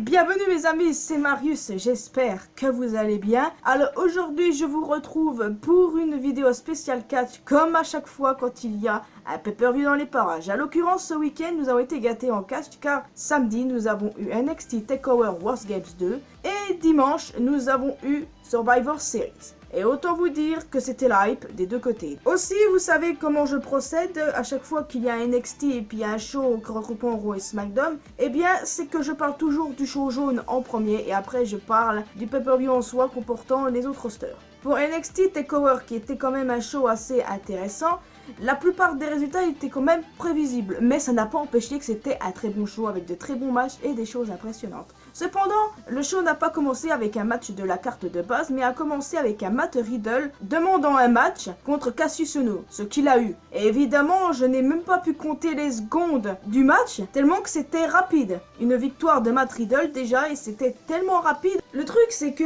bienvenue mes amis, c'est Marius, j'espère que vous allez bien. Alors aujourd'hui je vous retrouve pour une vidéo spéciale catch comme à chaque fois quand il y a un pay-per-view dans les parages. À l'occurrence ce week-end nous avons été gâtés en catch car samedi nous avons eu NXT TakeOver World Games 2 et dimanche nous avons eu Survivor Series. Et autant vous dire que c'était la hype des deux côtés. Aussi, vous savez comment je procède à chaque fois qu'il y a un NXT et puis un show regroupant Raw et SmackDown. Eh bien, c'est que je parle toujours du show jaune en premier et après je parle du pay-per-view en soi comportant les autres rosters. Pour NXT TakeOver, qui était quand même un show assez intéressant, la plupart des résultats étaient quand même prévisibles, mais ça n'a pas empêché que c'était un très bon show avec de très bons matchs et des choses impressionnantes. Cependant, le show n'a pas commencé avec un match de la carte de base, mais a commencé avec un Matt Riddle demandant un match contre Cassius Ohno, ce qu'il a eu. Et évidemment, je n'ai même pas pu compter les secondes du match, tellement que c'était rapide. Une victoire de Matt Riddle déjà, et c'était tellement rapide. Le truc, c'est que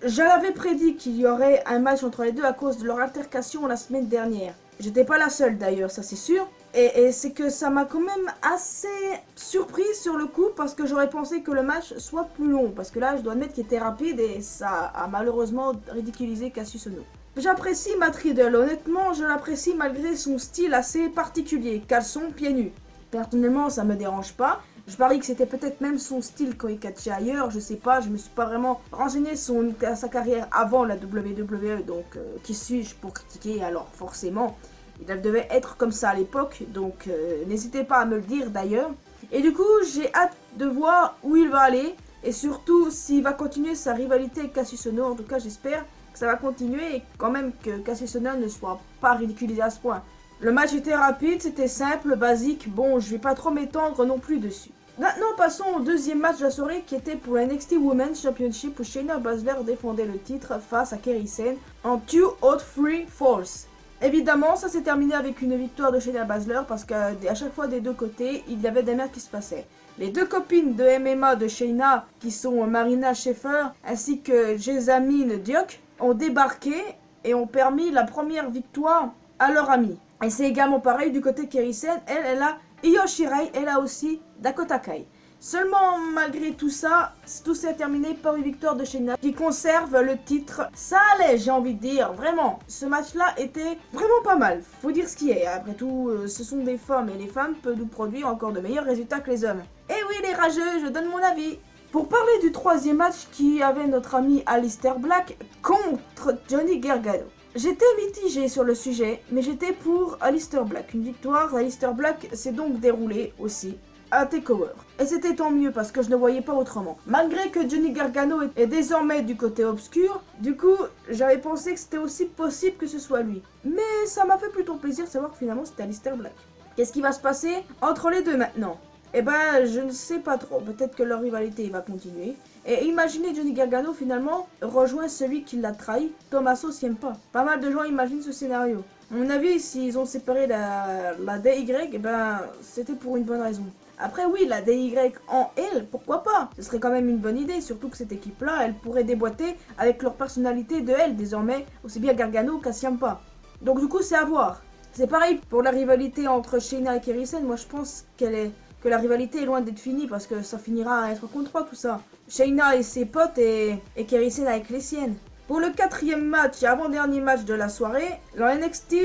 je l'avais prédit qu'il y aurait un match entre les deux à cause de leur altercation la semaine dernière. J'étais pas la seule d'ailleurs, ça c'est sûr. Et c'est que ça m'a quand même assez surpris sur le coup parce que j'aurais pensé que le match soit plus long. Parce que là, je dois admettre qu'il était rapide et ça a malheureusement ridiculisé Cassius Ohno. J'apprécie Matt Riddle, honnêtement, je l'apprécie malgré son style assez particulier, caleçon, pieds nus. Personnellement, ça me dérange pas. Je parie que c'était peut-être même son style quand il catchait ailleurs, je sais pas, je me suis pas vraiment renseigné sur sa carrière avant la WWE, donc qui suis-je pour critiquer alors forcément. Il devait être comme ça à l'époque, donc n'hésitez pas à me le dire d'ailleurs. Et du coup, j'ai hâte de voir où il va aller, et surtout s'il va continuer sa rivalité avec Cassius Ohno. En tout cas, j'espère que ça va continuer, et quand même que Cassius Ohno ne soit pas ridiculisé à ce point. Le match était rapide, c'était simple, basique, bon, je vais pas trop m'étendre non plus dessus. Maintenant, passons au deuxième match de la soirée qui était pour la NXT Women's Championship où Shayna Baszler défendait le titre face à Kairi Sane en 2 out 3 falls. Évidemment, ça s'est terminé avec une victoire de Shayna Baszler parce qu'à chaque fois des deux côtés, il y avait des merdes qui se passaient. Les deux copines de MMA de Shayna, qui sont Marina Shafir ainsi que Jessamine Diok, ont débarqué et ont permis la première victoire à leur amie. Et c'est également pareil du côté de Kairi Sane, elle a Io Shirai, elle a aussi Dakota Kai. Seulement, malgré tout ça, tout s'est terminé par une victoire de Shayna qui conserve le titre. Ça allait, j'ai envie de dire, vraiment. Ce match-là était vraiment pas mal. Faut dire ce qui est. Après tout, ce sont des femmes et les femmes peuvent nous produire encore de meilleurs résultats que les hommes. Et oui, les rageux, je donne mon avis. Pour parler du troisième match qui avait notre ami Aleister Black contre Johnny Gargano. J'étais mitigé sur le sujet, mais j'étais pour Aleister Black. Une victoire d'Aleister Black s'est donc déroulée aussi à TakeOver. Et c'était tant mieux parce que je ne voyais pas autrement. Malgré que Johnny Gargano est désormais du côté obscur, du coup, j'avais pensé que c'était aussi possible que ce soit lui. Mais ça m'a fait plutôt plaisir de savoir que finalement c'était Aleister Black. Qu'est-ce qui va se passer entre les deux maintenant ? Eh ben, je ne sais pas trop. Peut-être que leur rivalité va continuer. Et imaginez Johnny Gargano finalement rejoint celui qui l'a trahi, Tommaso Ciampa. Pas mal de gens imaginent ce scénario. À mon avis, s'ils ont séparé la DY, eh ben, c'était pour une bonne raison. Après oui, la DY en elle, pourquoi pas? Ce serait quand même une bonne idée, surtout que cette équipe-là, elle pourrait déboîter avec leur personnalité de elle, désormais, aussi bien Gargano qu'à Ciampa. Donc du coup, c'est à voir. C'est pareil pour la rivalité entre Shayna et Kairi Sane. Moi, je pense que la rivalité est loin d'être finie parce que ça finira à être contre 3 tout ça. Shayna et ses potes et Kairi Sane avec les siennes. Pour le quatrième match et avant-dernier match de la soirée, le NXT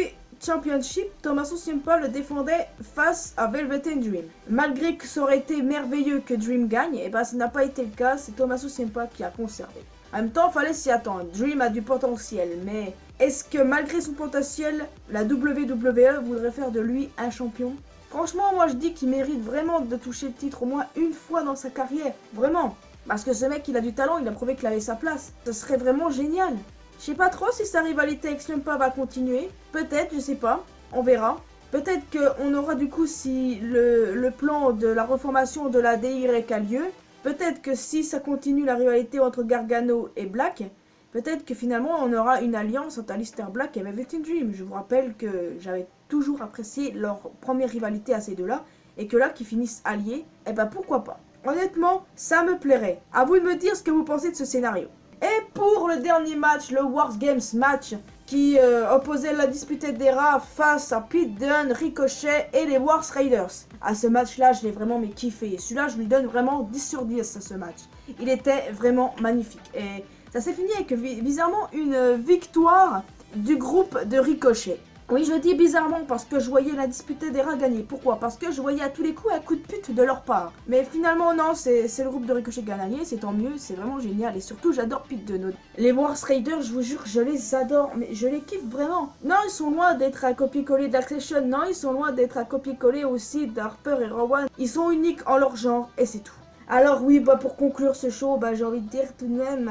Championship, Tommaso Ciampa le défendait face à Velvet Dream. Malgré que ça aurait été merveilleux que Dream gagne, et ben ça n'a pas été le cas, c'est Tommaso Ciampa qui a conservé. En même temps, fallait s'y attendre. Dream a du potentiel, mais est-ce que malgré son potentiel, la WWE voudrait faire de lui un champion? Franchement, moi je dis qu'il mérite vraiment de toucher le titre au moins une fois dans sa carrière. Vraiment. Parce que ce mec, il a du talent, il a prouvé qu'il avait sa place. Ce serait vraiment génial. Je sais pas trop si sa rivalité avec Ciampa va continuer. Peut-être, je sais pas. On verra. Peut-être qu'on aura du coup si le plan de la reformation de la DY a lieu. Peut-être que si ça continue la rivalité entre Gargano et Black, peut-être que finalement on aura une alliance entre Aleister Black et Velvet Dream. Je vous rappelle que j'avais toujours apprécié leur première rivalité à ces deux-là. Et que là, qu'ils finissent alliés, eh ben pourquoi pas. Honnêtement, ça me plairait. À vous de me dire ce que vous pensez de ce scénario. Et pour le dernier match, le World Games match, qui opposait la Disputed Era face à Pete Dunne, Ricochet et les War Raiders. À ce match-là, je l'ai vraiment kiffé. Et celui-là, je lui donne vraiment 10 sur 10 à ce match. Il était vraiment magnifique. Et ça s'est fini avec bizarrement une victoire du groupe de Ricochet. Oui, je dis bizarrement parce que je voyais la Disputed Era gagner. Pourquoi? Parce que je voyais à tous les coups un coup de pute de leur part. Mais finalement, non, c'est le groupe de Ricochet qui a gagné, c'est tant mieux, c'est vraiment génial. Et surtout, j'adore Pete Dunne. Les War Raiders, je vous jure, je les adore, mais je les kiffe vraiment. Non, ils sont loin d'être un copier-coller d'Accession, non, ils sont loin d'être un copier-coller aussi d'Harper et Rowan. Ils sont uniques en leur genre, et c'est tout. Alors oui, bah pour conclure ce show, bah j'ai envie de dire tout de même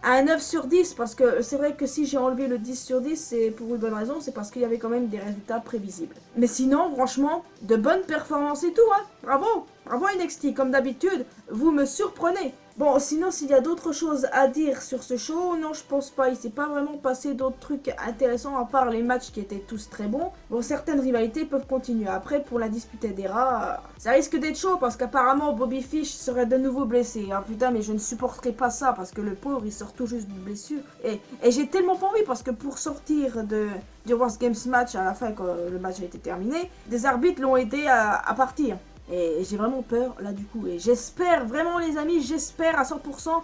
un 9 sur 10, parce que c'est vrai que si j'ai enlevé le 10 sur 10, c'est pour une bonne raison, c'est parce qu'il y avait quand même des résultats prévisibles. Mais sinon, franchement, de bonnes performances et tout, hein. Bravo, bravo NXT, comme d'habitude, vous me surprenez. Bon, sinon, s'il y a d'autres choses à dire sur ce show, non, je pense pas. Il s'est pas vraiment passé d'autres trucs intéressants à part les matchs qui étaient tous très bons. Bon, certaines rivalités peuvent continuer. Après, pour la Disputed Era, ça risque d'être chaud parce qu'apparemment Bobby Fish serait de nouveau blessé. Ah putain, mais je ne supporterai pas ça parce que le pauvre, il sort tout juste d'une blessure. Et j'ai tellement pas envie parce que pour sortir du World Games match à la fin, quand le match a été terminé, des arbitres l'ont aidé à partir. Et j'ai vraiment peur là du coup. Et j'espère vraiment les amis, j'espère à 100%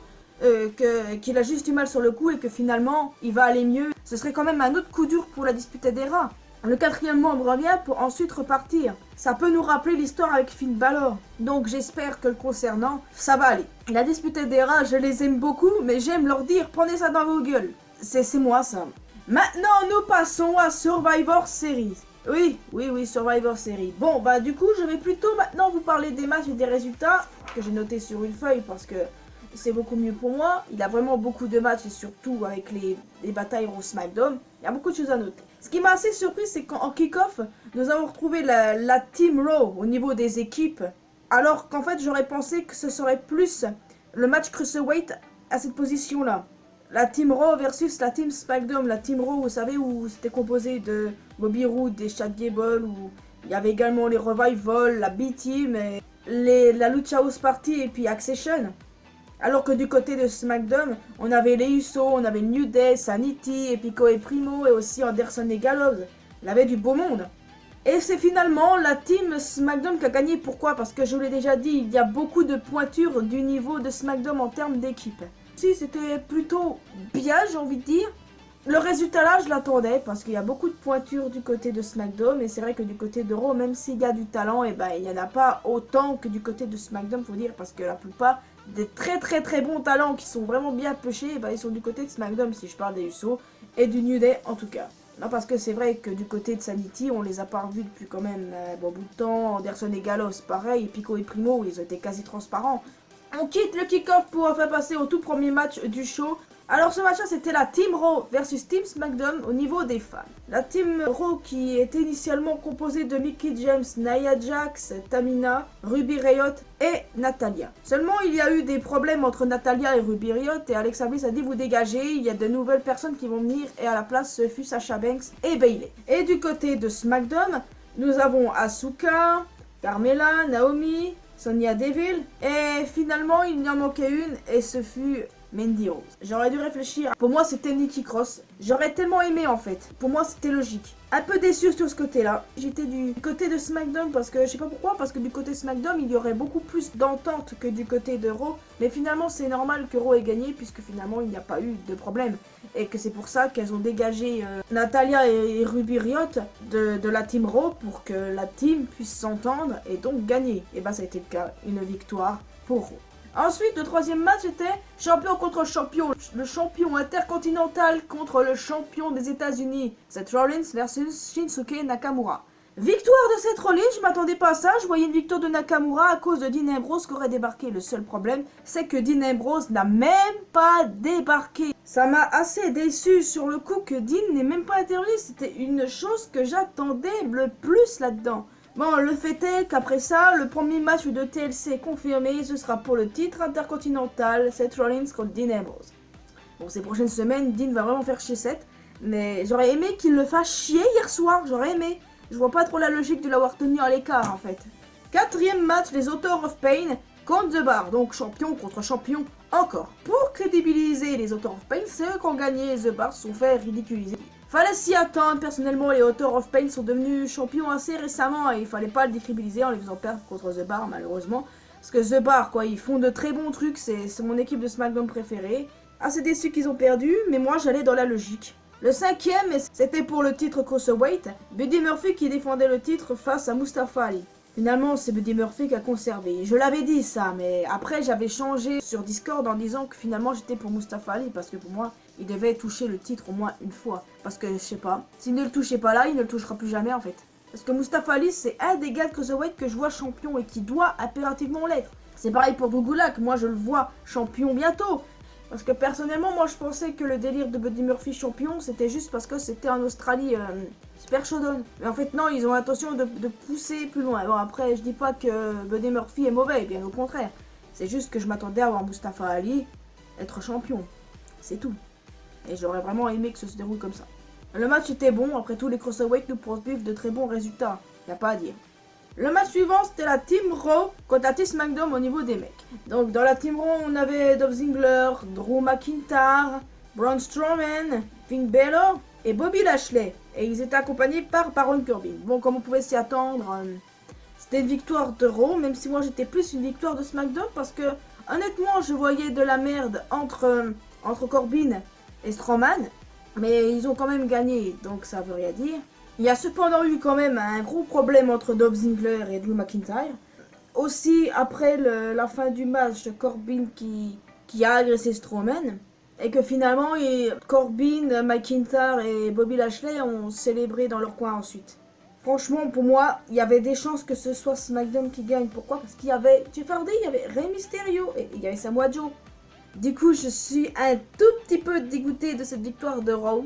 qu'il a juste du mal sur le coup et que finalement il va aller mieux. Ce serait quand même un autre coup dur pour la Disputed Era. Le 4e membre revient pour ensuite repartir. Ça peut nous rappeler l'histoire avec Finn Balor. Donc j'espère que le concernant, ça va aller. La Disputed Era, je les aime beaucoup, mais j'aime leur dire prenez ça dans vos gueules. C'est moi ça. Maintenant nous passons à Survivor Series. Oui, Survivor Series. Bon, bah du coup, je vais plutôt maintenant vous parler des matchs et des résultats que j'ai notés sur une feuille parce que c'est beaucoup mieux pour moi. Il y a vraiment beaucoup de matchs et surtout avec les batailles au SmackDown, il y a beaucoup de choses à noter. Ce qui m'a assez surpris, c'est qu'en kick-off, nous avons retrouvé la Team Raw au niveau des équipes, alors qu'en fait, j'aurais pensé que ce serait plus le match Cruiserweight à cette position-là. La Team Raw versus la Team SmackDown. La Team Raw, vous savez, où c'était composé de Bobby Roode et Chad Gable, où il y avait également les Revival, la B-Team, la Lucha House Party et puis Accession. Alors que du côté de SmackDown, on avait les Usos, on avait New Day, Sanity, Epico et Primo, et aussi Anderson et Gallows. Il avait du beau monde. Et c'est finalement la Team SmackDown qui a gagné. Pourquoi? Parce que je vous l'ai déjà dit, il y a beaucoup de pointures du niveau de SmackDown en termes d'équipe. Si, c'était plutôt bien, j'ai envie de dire. Le résultat là, je l'attendais parce qu'il y a beaucoup de pointures du côté de SmackDown. Et c'est vrai que du côté de Raw, même s'il y a du talent, et ben, il n'y en a pas autant que du côté de SmackDown, faut dire. Parce que la plupart des très bons talents qui sont vraiment bien pêchés, et ben, ils sont du côté de SmackDown, si je parle des Usos et du New Day en tout cas. Non, parce que c'est vrai que du côté de Sanity, on les a pas revus depuis quand même un bon bout de temps. Anderson et Gallows, pareil. Pico et Primo, ils ont été quasi transparents. On quitte le kick-off pour enfin passer au tout premier match du show. Alors ce match-là, c'était la Team Raw versus Team SmackDown au niveau des fans. La Team Raw qui était initialement composée de Mickie James, Nia Jax, Tamina, Ruby Riott et Natalya. Seulement, il y a eu des problèmes entre Natalya et Ruby Riott et Alexa Bliss a dit vous dégagez, il y a de nouvelles personnes qui vont venir et à la place ce fut Sasha Banks et Bayley. Et du côté de SmackDown, nous avons Asuka, Carmella, Naomi, Sonya Deville, et finalement il n'y en manquait une et ce fut Mandy Rose. J'aurais dû réfléchir. Pour moi c'était Nikki Cross. J'aurais tellement aimé en fait. Pour moi c'était logique. Un peu déçu sur ce côté-là. J'étais du côté de SmackDown parce que je sais pas pourquoi, parce que du côté SmackDown il y aurait beaucoup plus d'entente que du côté de Raw. Mais finalement c'est normal que Raw ait gagné puisque finalement il n'y a pas eu de problème. Et que c'est pour ça qu'elles ont dégagé Natalya et Ruby Riott de la Team Raw pour que la team puisse s'entendre et donc gagner. Et bah ça a été le cas. Une victoire pour Raw. Ensuite, le troisième match était champion contre champion. Le champion intercontinental contre le champion des États-Unis. Seth Rollins versus Shinsuke Nakamura. Victoire de Seth Rollins, je m'attendais pas à ça. Je voyais une victoire de Nakamura à cause de Dean Ambrose qui aurait débarqué. Le seul problème, c'est que Dean Ambrose n'a même pas débarqué. Ça m'a assez déçu sur le coup que Dean n'ait même pas intervenu. C'était une chose que j'attendais le plus là-dedans. Bon, le fait est qu'après ça, le premier match de TLC est confirmé, ce sera pour le titre intercontinental, Seth Rollins contre Dean Ambrose. Bon, ces prochaines semaines, Dean va vraiment faire chier Seth, mais j'aurais aimé qu'il le fasse chier hier soir, j'aurais aimé. Je vois pas trop la logique de l'avoir tenu à l'écart en fait. Quatrième match, les Authors of Pain contre The Bar, donc champion contre champion encore. Pour crédibiliser les Author of Pain, c'est eux qui ont gagné, The Bar se sont fait ridiculiser. Fallait s'y attendre, personnellement les Author of Pain sont devenus champions assez récemment et il fallait pas le décrédibiliser en les faisant perdre contre The Bar malheureusement. Parce que The Bar, quoi, ils font de très bons trucs, c'est mon équipe de SmackDown préférée. Assez déçu qu'ils ont perdu, mais moi j'allais dans la logique. Le cinquième, c'était pour le titre Cruiserweight, Buddy Murphy qui défendait le titre face à Mustafa Ali. Finalement, c'est Buddy Murphy qui a conservé. Je l'avais dit ça, mais après j'avais changé sur Discord en disant que finalement j'étais pour Mustafa Ali parce que pour moi, il devait toucher le titre au moins une fois. Parce que je sais pas, s'il ne le touchait pas là, il ne le touchera plus jamais en fait. Parce que Mustafa Ali, c'est un des gars de Cruiserweight que je vois champion et qui doit impérativement l'être. C'est pareil pour Drew Gulak, moi je le vois champion bientôt. Parce que personnellement, moi je pensais que le délire de Buddy Murphy champion, c'était juste parce que c'était en Australie Super Showdown. Mais en fait non, ils ont l'intention de pousser plus loin. Bon après, je dis pas que Buddy Murphy est mauvais, bien au contraire. C'est juste que je m'attendais à voir Mustafa Ali être champion. C'est tout. Et j'aurais vraiment aimé que ça se déroule comme ça. Le match était bon, après tout les Cruiserweight nous poursuivent de très bons résultats. Y a pas à dire. Le match suivant, c'était la Team Raw contre la Team SmackDown au niveau des mecs. Donc dans la Team Raw, on avait Dolph Ziggler, Drew McIntyre, Braun Strowman, Finn Balor et Bobby Lashley. Et ils étaient accompagnés par Baron Corbin. Bon, comme on pouvait s'y attendre, c'était une victoire de Raw, même si moi j'étais plus une victoire de SmackDown parce que honnêtement, je voyais de la merde entre Corbin et Strowman. Mais ils ont quand même gagné, donc ça veut rien dire. Il y a cependant eu quand même un gros problème entre Dolph Ziggler et Drew McIntyre. Aussi, après la fin du match, Corbin qui a agressé Strowman. Et que finalement, Corbin, McIntyre et Bobby Lashley ont célébré dans leur coin ensuite. Franchement, pour moi, il y avait des chances que ce soit SmackDown qui gagne. Pourquoi? Parce qu'il y avait Jeff Hardy, il y avait Rey Mysterio et il y avait Samoa Joe. Du coup, je suis un tout petit peu dégoûté de cette victoire de Raw.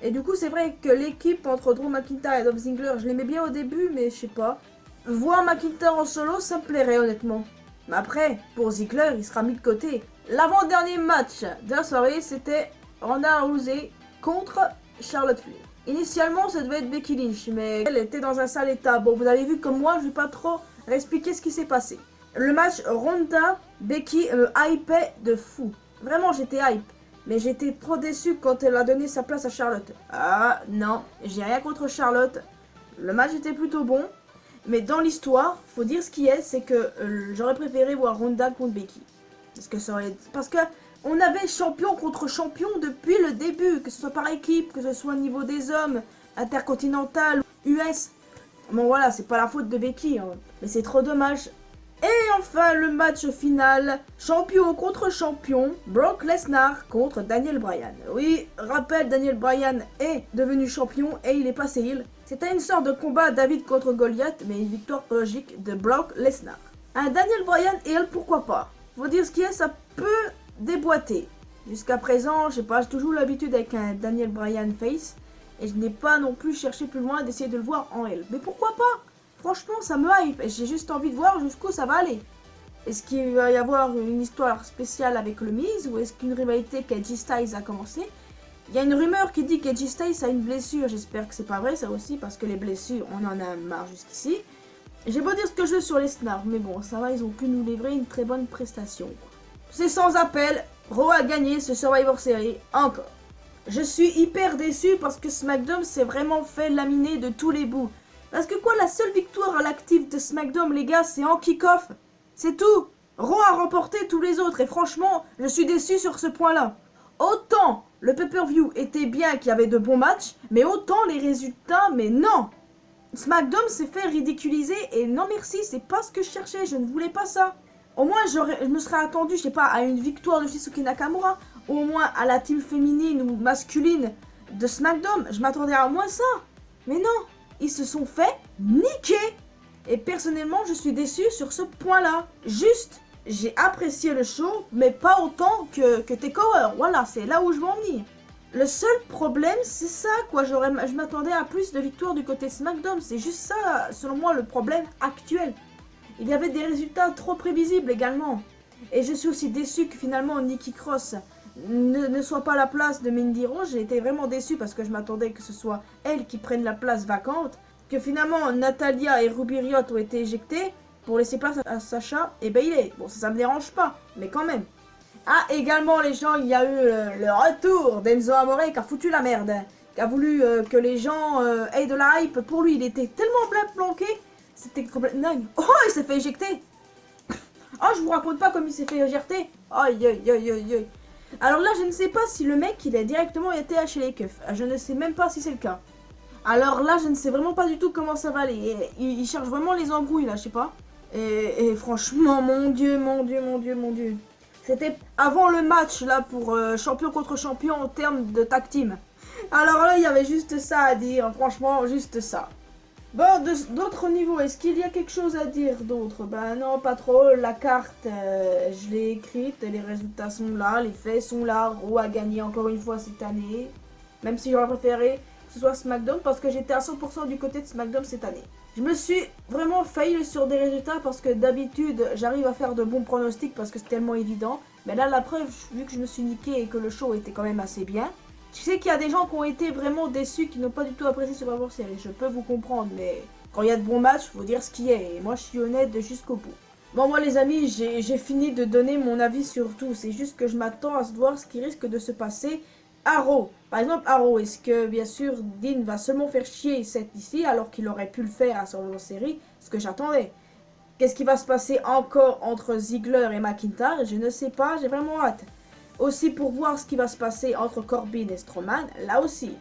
Et du coup, c'est vrai que l'équipe entre Drew McIntyre et Dolph Ziggler, je l'aimais bien au début, mais je sais pas. Voir McIntyre en solo, ça me plairait honnêtement. Mais après, pour Ziggler, il sera mis de côté. L'avant-dernier match de la soirée, c'était Ronda Rousey contre Charlotte Flair. Initialement, ça devait être Becky Lynch, mais elle était dans un sale état. Bon, vous avez vu comme moi, je vais pas trop expliquer ce qui s'est passé. Le match Ronda-Becky me hypait de fou. Vraiment, j'étais hype. Mais j'étais trop déçu quand elle a donné sa place à Charlotte. Ah non, j'ai rien contre Charlotte. Le match était plutôt bon. Mais dans l'histoire, faut dire ce qui est, c'est que j'aurais préféré voir Ronda contre Becky. Parce que on avait champion contre champion depuis le début, que ce soit par équipe, que ce soit au niveau des hommes, intercontinental, US. Bon voilà, c'est pas la faute de Becky, hein. Mais c'est trop dommage. Et enfin, le match final, champion contre champion, Brock Lesnar contre Daniel Bryan. Oui, rappel, Daniel Bryan est devenu champion et il est passé heel. C'était une sorte de combat David contre Goliath, mais une victoire logique de Brock Lesnar. Un Daniel Bryan heel, pourquoi pas? Faut dire ce qui est, ça peut déboîter. Jusqu'à présent, je sais pas, j'ai toujours l'habitude avec un Daniel Bryan face, et je n'ai pas non plus cherché plus loin d'essayer de le voir en heel. Mais pourquoi pas? Franchement, ça me hype et j'ai juste envie de voir jusqu'où ça va aller. Est-ce qu'il va y avoir une histoire spéciale avec le Miz ou est-ce qu'une rivalité qu'Edge Styles a commencé? Il y a une rumeur qui dit qu'Edge Styles a une blessure. J'espère que c'est pas vrai ça aussi parce que les blessures, on en a marre jusqu'ici. J'ai beau dire ce que je veux sur les Snarks, mais bon, ça va, ils ont pu nous livrer une très bonne prestation. C'est sans appel, Raw a gagné ce Survivor Series encore. Je suis hyper déçu parce que SmackDown s'est vraiment fait laminer de tous les bouts. Parce que quoi, la seule victoire à l'actif de SmackDown, les gars, c'est en kick-off. C'est tout. Raw a remporté tous les autres et franchement, je suis déçu sur ce point-là. Autant le pay-per-view était bien, qu'il y avait de bons matchs, mais autant les résultats, mais non. SmackDown s'est fait ridiculiser et non merci, c'est pas ce que je cherchais, je ne voulais pas ça. Au moins, je me serais attendu, je sais pas, à une victoire de Shinsuke Nakamura, ou au moins à la team féminine ou masculine de SmackDown. Je m'attendais à moins ça. Mais non. Ils se sont fait niquer. Et personnellement, je suis déçu sur ce point-là. Juste, j'ai apprécié le show, mais pas autant que Takeover. Voilà, c'est là où je veux en venir. Le seul problème, c'est ça, quoi. Je m'attendais à plus de victoires du côté SmackDown. C'est juste ça, selon moi, le problème actuel. Il y avait des résultats trop prévisibles également. Et je suis aussi déçu que finalement Nikki Cross ne soit pas à la place de Mandy Rose. J'ai été vraiment déçu parce que je m'attendais que ce soit elle qui prenne la place vacante. Que finalement Natalia et Ruby Riott ont été éjectées pour laisser place à Sacha, et ben il est. Bon, ça me dérange pas, mais quand même. Ah, également les gens, il y a eu le retour d'Enzo Amore qui a foutu la merde. Qui a voulu que les gens aient de la hype pour lui. Il était tellement bien planqué, c'était complètement dingue. Oh, il s'est fait éjecter. Oh, je vous raconte pas comme il s'est fait éjecter. Aïe, aïe, aïe, aïe, aïe. Alors là, je ne sais pas si le mec, il a directement été chez les keufs. Je ne sais même pas si c'est le cas. Alors là, je ne sais vraiment pas du tout comment ça va aller. Il cherche vraiment les embrouilles, là, je sais pas. Et franchement, mon dieu, mon dieu, mon dieu, mon dieu. C'était avant le match, là, pour champion contre champion en termes de tag team. Alors là, il y avait juste ça à dire, franchement, juste ça. Bon, d'autres niveaux, est-ce qu'il y a quelque chose à dire d'autre? Ben non, pas trop. La carte, je l'ai écrite, les résultats sont là, les faits sont là. Raw a gagné encore une fois cette année. Même si j'aurais préféré que ce soit SmackDown parce que j'étais à 100% du côté de SmackDown cette année. Je me suis vraiment failli sur des résultats parce que d'habitude, j'arrive à faire de bons pronostics parce que c'est tellement évident. Mais là, la preuve, vu que je me suis niqué et que le show était quand même assez bien. Je sais qu'il y a des gens qui ont été vraiment déçus, qui n'ont pas du tout apprécié Survivor Series. Je peux vous comprendre, mais quand il y a de bons matchs, faut dire ce qui est. Et moi, je suis honnête jusqu'au bout. Bon, moi, les amis, j'ai fini de donner mon avis sur tout. C'est juste que je m'attends à voir ce qui risque de se passer à Raw. Par exemple, à Raw, est-ce que, bien sûr, Dean va seulement faire chier Seth ici, alors qu'il aurait pu le faire à Survivor Series? Ce que j'attendais. Qu'est-ce qui va se passer encore entre Ziggler et McIntyre? Je ne sais pas, j'ai vraiment hâte. Aussi pour voir ce qui va se passer entre Corbin et Strowman, là aussi.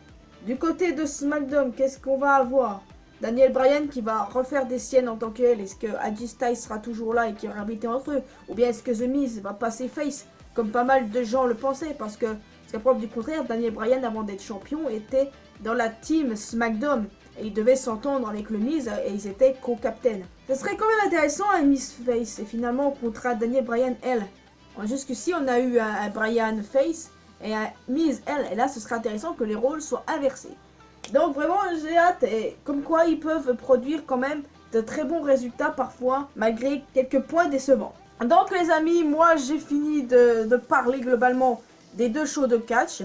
Du côté de SmackDown, qu'est-ce qu'on va avoir? Daniel Bryan qui va refaire des siennes en tant qu'elle. Est-ce que AJ Styles sera toujours là et qui va arbitrer entre eux? Ou bien est-ce que The Miz va passer face, comme pas mal de gens le pensaient? Parce que, jusqu'à preuve du contraire, Daniel Bryan, avant d'être champion, était dans la team SmackDown. Et il devait s'entendre avec le Miz et ils étaient co-captain. Ce serait quand même intéressant un Miz face et finalement contre Daniel Bryan, elle. Jusqu'ici, on a eu un Bryan face et un Miz L. Et là, ce serait intéressant que les rôles soient inversés. Donc vraiment, j'ai hâte. Et comme quoi, ils peuvent produire quand même de très bons résultats parfois, malgré quelques points décevants. Donc les amis, moi, j'ai fini de parler globalement des deux shows de catch.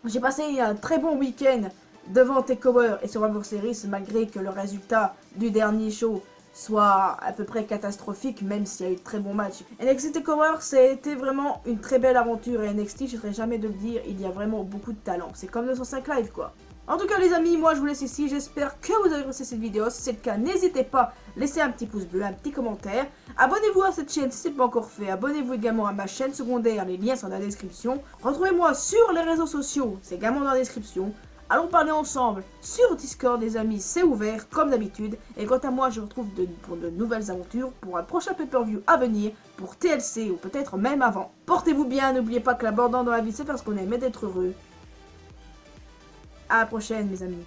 J'ai passé un très bon week-end devant TakeOver et Survivor Series, malgré que le résultat du dernier show soit à peu près catastrophique, même s'il y a eu de très bons matchs. NXT TakeOver, c'était vraiment une très belle aventure et NXT, je ne serais jamais de le dire, il y a vraiment beaucoup de talent. C'est comme 205 Live quoi. En tout cas les amis, moi je vous laisse ici, j'espère que vous avez apprécié cette vidéo. Si c'est le cas, n'hésitez pas, laissez un petit pouce bleu, un petit commentaire. Abonnez-vous à cette chaîne si ce n'est pas encore fait. Abonnez-vous également à ma chaîne secondaire, les liens sont dans la description. Retrouvez-moi sur les réseaux sociaux, c'est également dans la description. Allons parler ensemble sur Discord, les amis, c'est ouvert comme d'habitude. Et quant à moi, je vous retrouve pour de nouvelles aventures, pour un prochain pay-per-view à venir, pour TLC ou peut-être même avant. Portez-vous bien, n'oubliez pas que l'abordant dans la vie, c'est faire ce qu'on aime et d'être heureux. À la prochaine, mes amis.